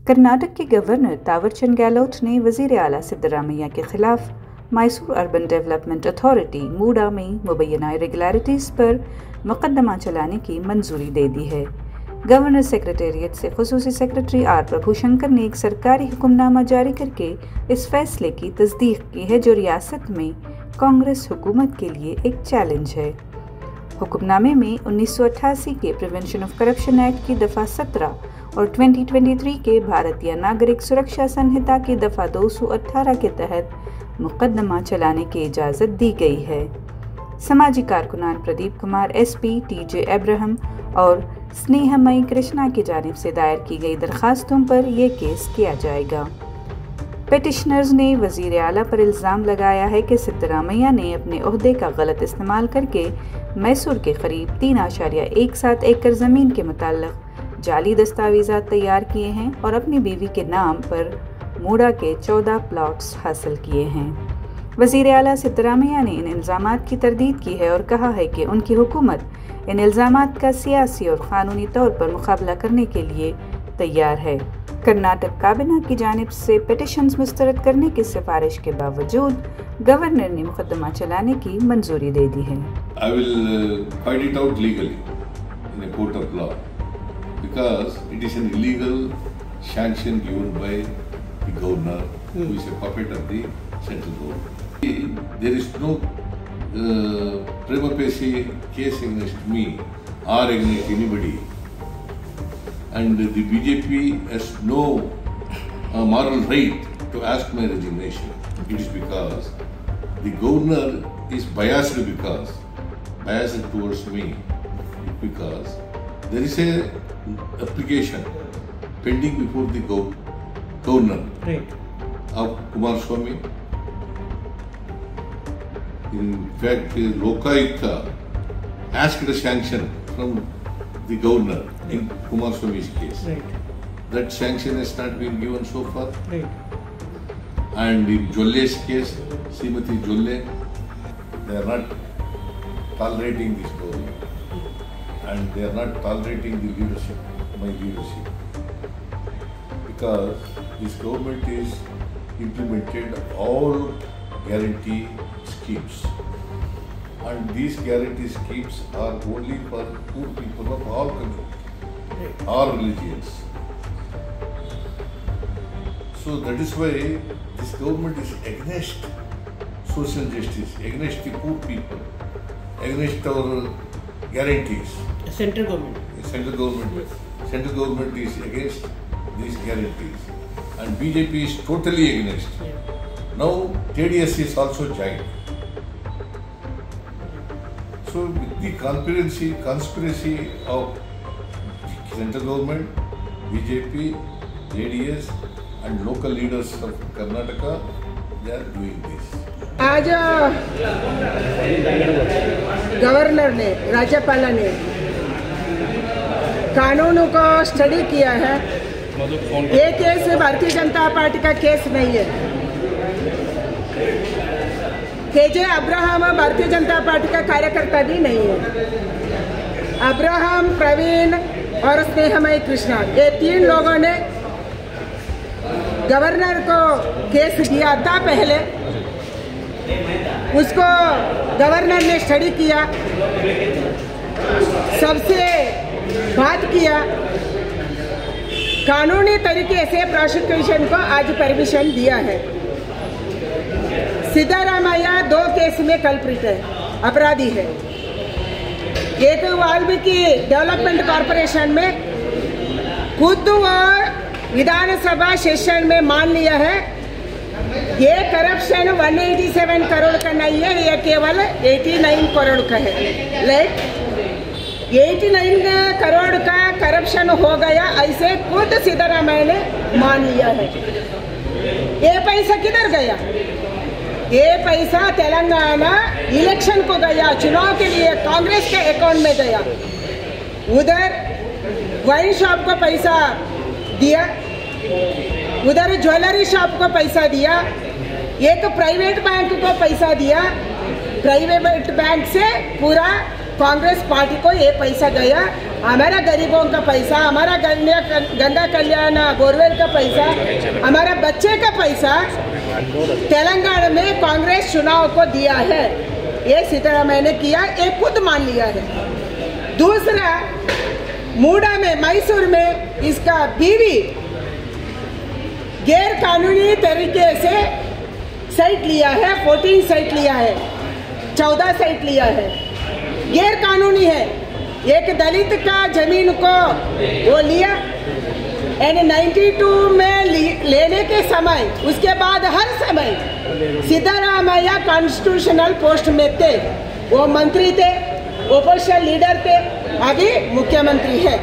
कर्नाटक के गवर्नर तावरचंद गहलोत ने वज़ीर आला सिद्धरामैया के खिलाफ मैसूर अर्बन डेवलपमेंट अथॉरिटी मूडा में मुबैना इरेगुलरिटीज़ पर मुकदमा चलाने की मंजूरी दे दी है। गवर्नर सेक्रेटेरिएट से खुसूसी सेक्रेटरी आर प्रभुशंकर ने एक सरकारी हुक्मनामा जारी करके इस फैसले की तस्दीक की है, जो रियासत में कांग्रेस हुकूमत के लिए एक चैलेंज है। हुक्मनामे में 1988 के प्रिवेंशन ऑफ करप्शन एक्ट की दफ़ा 17 और 2023 के भारतीय नागरिक सुरक्षा संहिता की दफ़ा 218 के तहत मुकदमा चलाने की इजाज़त दी गई है। समाजी कारकुनान प्रदीप कुमार एसपी, टीजे अब्राहम और स्नेहमयी कृष्णा की जानिब से दायर की गई दरखास्तों पर यह केस किया जाएगा। पिटिशनर्स ने वज़ीर आला पर इल्ज़ाम लगाया है कि सिद्धरामैया ने अपने ओहदे का गलत इस्तेमाल करके मैसूर के करीब 3.17 एकड़ ज़मीन के मुताल्लिक़ जाली दस्तावेज़ात तैयार किए हैं और अपनी बीवी के नाम पर मूडा के 14 प्लॉट्स हासिल किए हैं। वज़ीर आला सिद्धरामैया ने इन इल्ज़ामात की तरदीद की है और कहा है कि उनकी हुकूमत इन इल्ज़ामात का सियासी और क़ानूनी तौर पर मुकाबला करने के लिए तैयार है। कर्नाटक काबिना की जानिब से पिटिशन्स मुस्तरद करने की सिफारिश के बावजूद गवर्नर ने मुकदमा चलाने की मंजूरी दे दी है। I will fight it out legally in a court of law because it is an illegal sanction given by the governor who is a puppet of the central government. There is no prima facie case against me or against anybody, and the BJP has no moral right to ask my resignation. It is because the governor is biased towards me, because there is a application pending before the governor of Kumaraswamy. In fact, Lokayukta asked a sanction from the governor in Kumaraswamy's case. That sanction has not been given so far. And in Jolle's case, Srimati Jolle, they are not tolerating this government, and they are not tolerating the leadership, my leadership, because this government is implemented all guarantee schemes, and these guarantee schemes are only for poor people of all communities, all religions. So that is why this government is against social justice, against the poor people, against our guarantees. Central government is against these guarantees, and BJP is totally against. Now JDS is also joined. So with the conspiracy of central government, BJP, JDS and local leaders of Karnataka, they are doing this. आज governor ने, राज्यपाल ने कानूनों को study किया है। ये case Bharatiya Janata party का केस नहीं है। KJ Abraham Bharatiya Janata party का कार्यकर्ता भी नहीं है। अब्राहम, प्रवीण और स्नेहमयी कृष्णा, ये 3 लोगों ने गवर्नर को केस दिया था। पहले उसको गवर्नर ने स्टडी किया, सबसे बात किया, कानूनी तरीके से प्रोसिक्यूशन को आज परमिशन दिया है। सिद्धरामैया 2 केस में कल्प्रिट है, अपराधी है। एक वाल्मीकि डेवलपमेंट कॉरपोरेशन में खुद वो विधानसभा सेशन में मान लिया है ये करप्शन 187 करोड़ का नहीं है, ये केवल 89 करोड़ का है। लाइक 89 करोड़ का करप्शन हो गया, ऐसे खुद सिद्धरामैया ने मान लिया है। ये पैसा किधर गया? ये पैसा तेलंगाना इलेक्शन को गया, चुनाव के लिए कांग्रेस के अकाउंट में गया। उधर वाइन शॉप को पैसा दिया, उधर ज्वेलरी शॉप को पैसा दिया, एक प्राइवेट बैंक को पैसा दिया। प्राइवेट बैंक से पूरा कांग्रेस पार्टी को ये पैसा गया हमारा गरीबों का पैसा, हमारा गंगा कल्याण बोरवेल का पैसा, हमारा बच्चे का पैसा तेलंगाना में कांग्रेस चुनाव को दिया है। ये सिद्धरामैया ने किया, एक खुद मान लिया है। दूसरा, मूडा में, मैसूर में इसका बीवी गैर कानूनी तरीके से साइट लिया है, 14 साइट लिया है, 14 साइट लिया है, गैर कानूनी है। एक दलित का जमीन को वो लिया एंड 92 में लेने के समय, उसके बाद हर समय सिद्धरामैया कॉन्स्टिट्यूशनल पोस्ट में थे। वो मंत्री थे, ओपोजिशन लीडर थे, अभी मुख्यमंत्री है।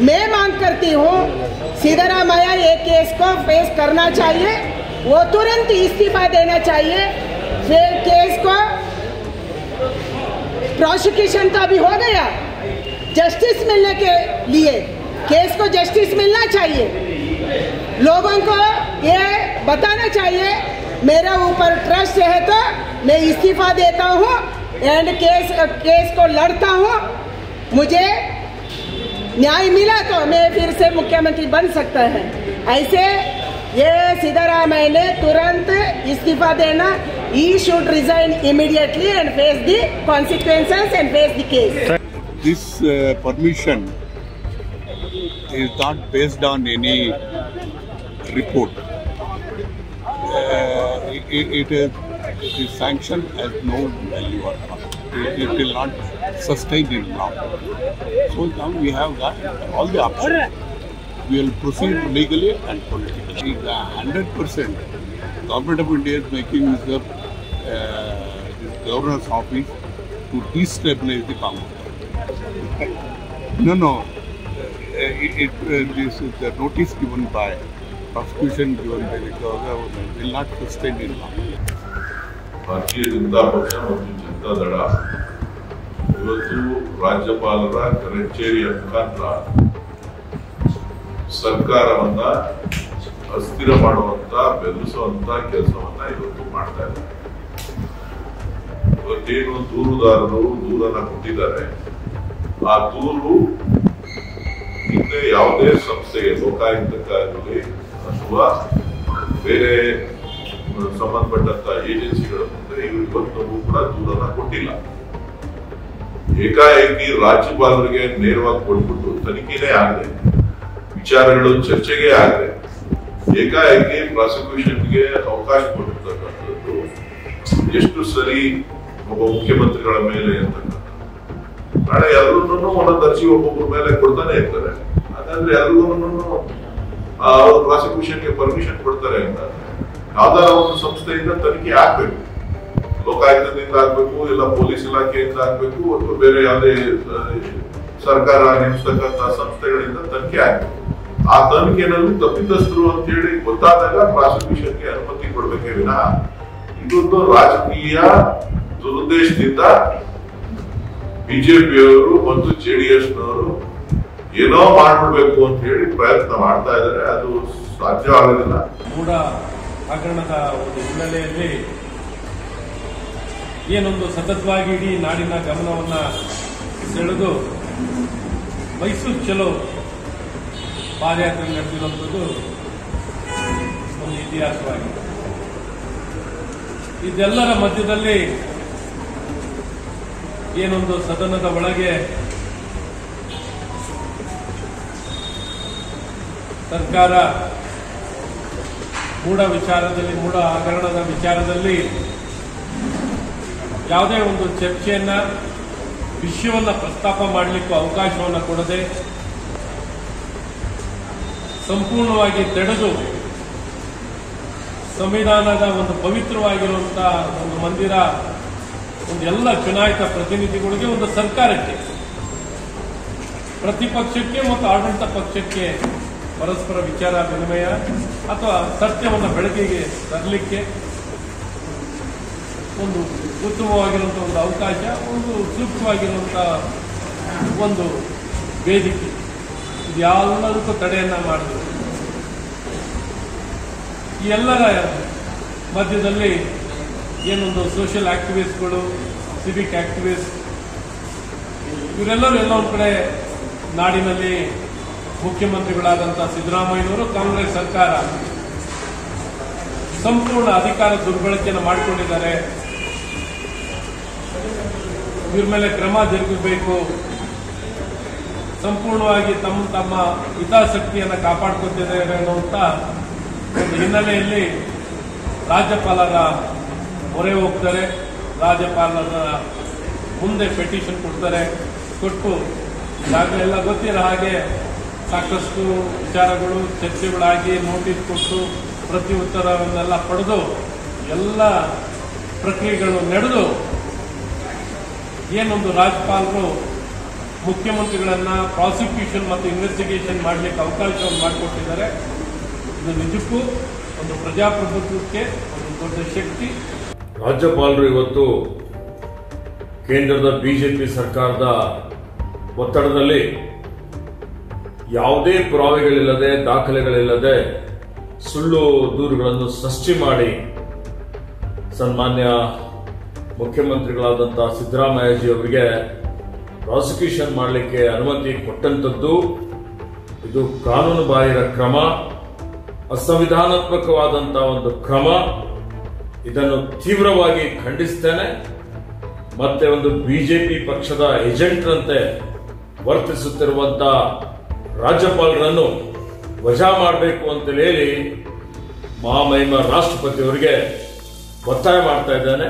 मैं मांग करती हूँ सिद्धरामैया ये केस को फेस करना चाहिए, वो तुरंत इस्तीफा देना चाहिए। फिर केस को प्रोसिक्यूशन तो अभी हो गया, जस्टिस मिलने के लिए केस को जस्टिस मिलना चाहिए। लोगों को ये बताना चाहिए मेरे ऊपर ट्रस्ट है तो मैं इस्तीफा देता हूँ एंड केस को लड़ता हूँ, मुझे न्याय मिला तो मैं फिर से मुख्यमंत्री बन सकता है। ऐसे ये सिद्धरामैया ने तुरंत इस्तीफा देना, he should resign immediately and face the consequences and face the case. This permission is not based on any report. The sanction has no value or not. It will not sustain in law. So now we have got all the options. We will proceed legally and politically. 100% Government of India is making the governor's office to destabilize the Congress. No. This is the notice given by prosecution given by the government will not sustain in law. ಭಾರತೀಯ ಜನತಾ ಪಕ್ಷ ಮತ್ತು ಜನತಾ ದಳ ಇವತ್ತು ರಾಜ್ಯಪಾಲರ ಕಚೇರಿಯ ಮುಖಾಂತರ ಸರ್ಕಾರವನ್ನ ಅಸ್ಥಿರ ಮಾಡುವಂತ, ಬೆದರಿಸುವಂತ ಕೆಲಸವನ್ನ ಇವತ್ತು ಮಾಡ್ತಾ ಇದ್ದಾರೆ. ಇವತ್ತೇನು ದೂರುದಾರರು ದೂರನ್ನ ಕೊಟ್ಟಿದ್ದಾರೆ, ಆ ದೂರು ಹಿಂದೆ ಯಾವುದೇ ಸಂಸ್ಥೆಗೆ, ಲೋಕಾಯುಕ್ತಕ್ಕಾಗಲಿ ಅಥವಾ ಬೇರೆ ಸಂಬಂಧಪಟ್ಟಂತ ಏಜೆನ್ಸಿಗಳ ಮುಂದೆ ಇವರು ಇವತ್ತವರೆಗೂ ಕೂಡ ದೂರನ್ನ ಕೊಟ್ಟಿಲ್ಲ. ಏಕಾಏಕಿ ರಾಜ್ಯಪಾಲರಿಗೆ ನೇರವಾಗಿ ಕೊಟ್ಬಿಟ್ಟು ತನಿಖೆನೇ ಆಗದೆ, ವಿಚಾರಗಳು ಚರ್ಚೆಗೆ ಆಗದೆ, ಏಕಾಏಕಿ ಪ್ರಾಸಿಕ್ಯೂಷನ್ಗೆ ಅವಕಾಶ ಕೊಟ್ಟಿರ್ತಕ್ಕಂಥದ್ದು ಎಷ್ಟು ಸರಿ ಒಬ್ಬ ಮುಖ್ಯಮಂತ್ರಿಗಳ ಮೇಲೆ ಅಂತಕ್ಕಂಥ. ನಾಳೆ ಎಲ್ಲರೂ ಒಂದೊಂದು ಅರ್ಜಿ ಒಬ್ಬೊಬ್ಬರ ಮೇಲೆ ಕೊಡ್ತಾನೆ ಇರ್ತಾರೆ. ಹಾಗಾದ್ರೆ ಎಲ್ಲರೂ ಅವರು ಪ್ರಾಸಿಕ್ಯೂಷನ್ಗೆ ಪರ್ಮಿಷನ್ ಕೊಡ್ತಾರೆ ಅಂತ ಯಾವ್ದಾರ ಒಂದು ಸಂಸ್ಥೆಯಿಂದ ತನಿಖೆ ಆಗ್ಬೇಕು. ಲೋಕಾಯುಕ್ತದಿಂದ ಆಗ್ಬೇಕು, ಇಲ್ಲ ಪೊಲೀಸ್ ಇಲಾಖೆಯಿಂದ ಆಗ್ಬೇಕು, ಅಥವಾ ಬೇರೆ ಯಾವುದೇ ಸರ್ಕಾರ ನೇಮಿಸ್ತಕ್ಕಂಥ ಸಂಸ್ಥೆಗಳಿಂದ ತನಿಖೆ ಆಗ್ಬೇಕು. ಆ ತನಿಖೆನಲ್ಲಿ ತಪ್ಪಿತಸ್ಥರು ಅಂತ ಹೇಳಿ ಗೊತ್ತಾದಾಗ ಪ್ರಾಸಿಕ್ಯೂಷನ್ಗೆ ಅನುಮತಿ ಕೊಡ್ಬೇಕೇ ವಿನಃ ಇದೊಂದು ರಾಜಕೀಯ ದುರುದ್ದೇಶದಿಂದ ಬಿಜೆಪಿಯವರು ಮತ್ತು ಜೆಡಿಎಸ್ನವರು ಏನೋ ಮಾಡ್ಬಿಡ್ಬೇಕು ಅಂತ ಹೇಳಿ ಪ್ರಯತ್ನ ಮಾಡ್ತಾ ಇದ್ದಾರೆ. ಅದು ಸಾಧ್ಯವಾಗೋದಿಲ್ಲ. ಮೂಡ ಹಗರಣದ ಒಂದು ಹಿನ್ನೆಲೆಯಲ್ಲಿ ಏನೊಂದು ಸತತವಾಗಿ ಇಡೀ ನಾಡಿನ ಗಮನವನ್ನ ಸೆಳೆದು ಮೈಸೂರು ಚಲೋ ಪಾದಯಾತ್ರೆ ನಡೆದಿರುವಂಥದ್ದು ಒಂದು ಇತಿಹಾಸವಾಗಿದೆ. ಇದೆಲ್ಲರ ಮಧ್ಯದಲ್ಲಿ ಏನೊಂದು ಸದನದ ಒಳಗೆ ಸರ್ಕಾರ ಮೂಡ ಹಗರಣದ ವಿಚಾರದಲ್ಲಿ ಯಾವುದೇ ಒಂದು ಚರ್ಚೆಯನ್ನ, ವಿಷಯವನ್ನ ಪ್ರಸ್ತಾಪ ಮಾಡಲಿಕ್ಕೂ ಅವಕಾಶವನ್ನು ಕೊಡದೆ ಸಂಪೂರ್ಣವಾಗಿ ತಡೆದು ಸಂವಿಧಾನದ ಒಂದು ಪವಿತ್ರವಾಗಿರುವಂತಹ ಒಂದು ಮಂದಿರ, ಒಂದು ಎಲ್ಲ ಚುನಾಯಿತ ಪ್ರತಿನಿಧಿಗಳಿಗೆ, ಒಂದು ಸರ್ಕಾರಕ್ಕೆ, ಪ್ರತಿಪಕ್ಷಕ್ಕೆ ಮತ್ತು ಆಡಳಿತ ಪಕ್ಷಕ್ಕೆ ಪರಸ್ಪರ ವಿಚಾರ ವಿನಿಮಯ ಅಥವಾ ಸತ್ಯವನ್ನು ಬೆಳಕಿಗೆ ತರಲಿಕ್ಕೆ ಒಂದು ಉತ್ತಮವಾಗಿರುವಂಥ ಒಂದು ಅವಕಾಶ, ಒಂದು ಸೂಕ್ತವಾಗಿರುವಂಥ ಒಂದು ವೇದಿಕೆ, ಇದೆಲ್ಲದಕ್ಕೂ ತಡೆಯನ್ನ ಮಾಡಿದ್ರು. ಈ ಎಲ್ಲರ ಮಧ್ಯದಲ್ಲಿ ಏನೊಂದು ಸೋಷಿಯಲ್ ಆಕ್ಟಿವಿಸ್ಟ್ಗಳು, ಸಿವಿಕ್ ಆಕ್ಟಿವಿಸ್ಟ್, ಇವರೆಲ್ಲರೂ ಎಲ್ಲ ಒಂದು ಕಡೆ ನಾಡಿನಲ್ಲಿ ಮುಖ್ಯಮಂತ್ರಿಗಳಾದಂಥ ಸಿದ್ದರಾಮಯ್ಯನವರು ಕಾಂಗ್ರೆಸ್ ಸರ್ಕಾರ ಸಂಪೂರ್ಣ ಅಧಿಕಾರ ದುರ್ಬಳಕೆಯನ್ನು ಮಾಡಿಕೊಂಡಿದ್ದಾರೆ. ಇವ್ರ ಮೇಲೆ ಕ್ರಮ ಜರುಗಬೇಕು, ಸಂಪೂರ್ಣವಾಗಿ ತಮ್ಮ ಹಿತಾಸಕ್ತಿಯನ್ನು ಕಾಪಾಡ್ಕೊತಿದ್ದಾರೆ ಅನ್ನುವಂಥ ಒಂದು ಹಿನ್ನೆಲೆಯಲ್ಲಿ ರಾಜ್ಯಪಾಲರ ಮೊರೆ ಹೋಗ್ತಾರೆ. ರಾಜ್ಯಪಾಲರ ಮುಂದೆ ಪೆಟಿಷನ್ ಕೊಟ್ಟು ಎಲ್ಲ ಗೊತ್ತಿರೋ ಹಾಗೆ ಸಾಕಷ್ಟು ವಿಚಾರಗಳು ಚರ್ಚೆಗಳಾಗಿ ನೋಟಿಸ್ ಕೊಟ್ಟು ಪ್ರತಿ ಉತ್ತರವನ್ನೆಲ್ಲ ಪಡೆದು ಎಲ್ಲ ಪ್ರಕ್ರಿಯೆಗಳು ನಡೆದು ಏನೊಂದು ರಾಜ್ಯಪಾಲರು ಮುಖ್ಯಮಂತ್ರಿಗಳನ್ನ ಪ್ರಾಸಿಕ್ಯೂಷನ್ ಮತ್ತು ಇನ್ವೆಸ್ಟಿಗೇಷನ್ ಮಾಡಲಿಕ್ಕೆ ಅವಕಾಶವನ್ನು ಮಾಡಿಕೊಟ್ಟಿದ್ದಾರೆ. ಇದು ನಿಜಕ್ಕೂ ಒಂದು ಪ್ರಜಾಪ್ರಭುತ್ವಕ್ಕೆ ಒಂದು ದೊಡ್ಡ ಶಕ್ತಿ. ರಾಜ್ಯಪಾಲರು ಇವತ್ತು ಕೇಂದ್ರದ ಬಿಜೆಪಿ ಸರ್ಕಾರದ ಒತ್ತಡದಲ್ಲಿ ಯಾವುದೇ ಪುರಾವೆಗಳಿಲ್ಲದೆ ದಾಖಲೆಗಳಿಲ್ಲದೆ ಸುಳ್ಳು ದೂರುಗಳನ್ನು ಸೃಷ್ಟಿ ಮಾಡಿ ಸನ್ಮಾನ್ಯ ಮುಖ್ಯಮಂತ್ರಿಗಳಾದಂಥ ಸಿದ್ದರಾಮಯ್ಯಜಿ ಅವರಿಗೆ ಪ್ರಾಸಿಕ್ಯೂಷನ್ ಮಾಡಲಿಕ್ಕೆ ಅನುಮತಿ ಕೊಟ್ಟಂಥದ್ದು ಇದು ಕಾನೂನು ಬಾಹಿರ ಕ್ರಮ, ಅಸಂವಿಧಾನಾತ್ಮಕವಾದಂಥ ಒಂದು ಕ್ರಮ. ಇದನ್ನು ತೀವ್ರವಾಗಿ ಖಂಡಿಸ್ತೇನೆ. ಮತ್ತೆ ಒಂದು ಬಿಜೆಪಿ ಪಕ್ಷದ ಏಜೆಂಟ್ರಂತೆ ವರ್ತಿಸುತ್ತಿರುವಂತ ರಾಜ್ಯಪಾಲರನ್ನು ವಜಾ ಮಾಡಬೇಕು ಅಂತ ಹೇಳಿ ಮಹಾಮಹಿಮ ರಾಷ್ಟ್ರಪತಿಯವರಿಗೆ ಒತ್ತಾಯ ಮಾಡ್ತಾ ಇದ್ದೇನೆ.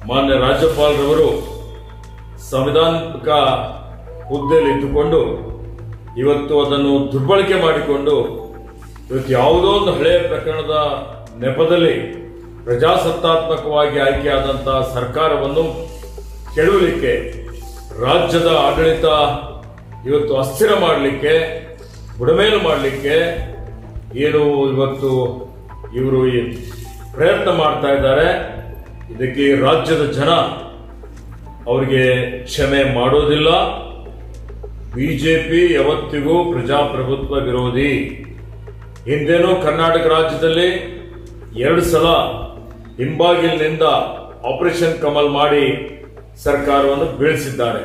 ಮಾನ್ಯ ರಾಜ್ಯಪಾಲರವರು ಸಂವಿಧಾನಿಕ ಹುದ್ದೆಯಲ್ಲಿ ಇದ್ದುಕೊಂಡು ಇವತ್ತು ಅದನ್ನು ದುರ್ಬಳಕೆ ಮಾಡಿಕೊಂಡು ಇವತ್ತು ಯಾವುದೋ ಒಂದು ಹಳೆಯ ಪ್ರಕರಣದ ನೆಪದಲ್ಲಿ ಪ್ರಜಾಸತ್ತಾತ್ಮಕವಾಗಿ ಆಯ್ಕೆಯಾದಂತಹ ಸರ್ಕಾರವನ್ನು ಕೆಡವಲಿಕ್ಕೆ, ರಾಜ್ಯದ ಆಡಳಿತ ಇವತ್ತು ಅಸ್ಥಿರ ಮಾಡಲಿಕ್ಕೆ, ಬುಡಮೇಲು ಮಾಡಲಿಕ್ಕೆ ಏನು ಇವತ್ತು ಇವರು ಪ್ರಯತ್ನ ಮಾಡ್ತಾ ಇದ್ದಾರೆ. ಇದಕ್ಕೆ ರಾಜ್ಯದ ಜನ ಅವರಿಗೆ ಕ್ಷಮೆ ಮಾಡೋದಿಲ್ಲ. ಬಿಜೆಪಿ ಯಾವತ್ತಿಗೂ ಪ್ರಜಾಪ್ರಭುತ್ವ ವಿರೋಧಿ. ಹಿಂದೇನೋ ಕರ್ನಾಟಕ ರಾಜ್ಯದಲ್ಲಿ 2 ಸಲ ಹಿಂಬಾಗಿಲಿನಿಂದ ಆಪರೇಷನ್ ಕಮಲ್ ಮಾಡಿ ಸರ್ಕಾರವನ್ನು ಬೀಳಿಸಿದ್ದಾರೆ.